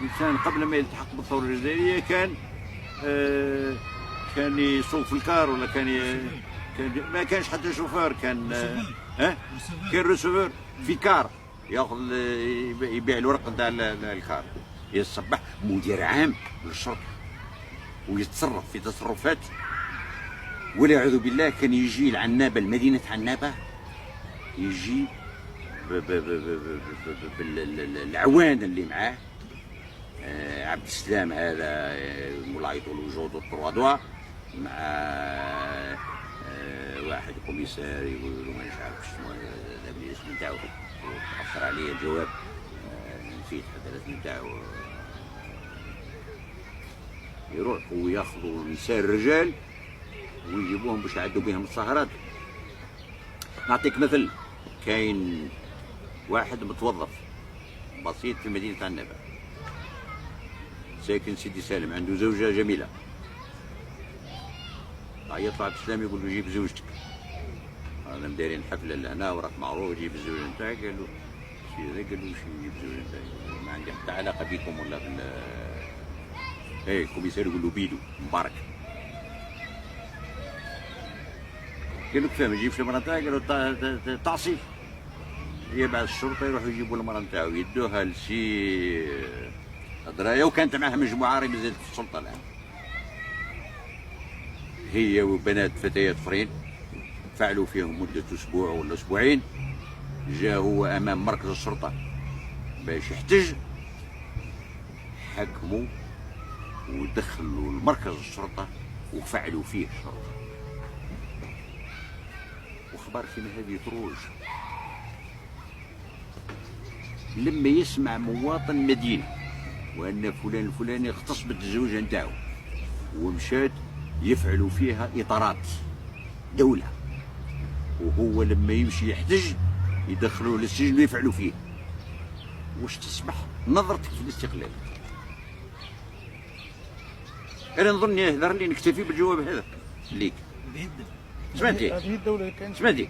الانسان قبل ما يلتحق بالثوره الجزائريه كان يسوق في الكار، ولا كان ما كانش حتى شوفير، كان كان ريسيفور في كار، ياخذ يبيع الورق نتاع الكار، يصبح مدير عام للشرطه ويتصرف في تصرفات. والعياذ بالله كان يجي العنابه لمدينه عنابه، يجي بالعوان اللي معاه، عبد السلام هذا مولاي طول وجود الطروادوا، مع واحد كوميسار يقول له ما عارف شنو الاسم نتاعو، تاخر عليه الجواب، نسيت حتى الاسم نتاعو. يروحوا وياخذوا نساء الرجال ويجيبوهم باش يعدوا بهم السهرات. نعطيك مثل، كاين واحد متوظف بسيط في مدينة عنابة، ساكن سيدي سالم، عنده زوجة جميلة. يطلع عبد السلام يقول له جيب زوجتك، انا مدايرين حفلة لهنا وراك معروف، جيب الزوجة نتاعك. قال له سي، قال له واش نجيب الزوجة نتاعك؟ ما عندي حتى علاقة بكم ولا الكوميسار يقول له بيدو مبارك. قال له كيفاه ما تجيبش المرأة نتاعك؟ قال له تعصيف. يبعث الشرطة يروحوا يجيبوا المرأة نتاعو، يدوها لسي دراية، وكانت معها مجموعة راهي مازالت في السلطة الآن، هي وبنات فتيات اخرين، فعلوا فيهم مدة أسبوع ولا أسبوعين. جاء هو أمام مركز الشرطة باش يحتج، حكموا ودخلوا لمركز الشرطة وفعلوا فيه الشرطة. وخبار كيما هذه تروج. لما يسمع مواطن مدينة وأن فلان الفلاني اغتصبت الزوجة نتاعو ومشات يفعلوا فيها إطارات دولة، وهو لما يمشي يحتج يدخلوه للسجن ويفعلوا فيه، واش تصبح نظرتك في الاستقلال؟ أنا نظن يهدر لي نكتفي بالجواب هذا ليك. سمعتي؟ هذه الدولة اللي كانت سمعتي؟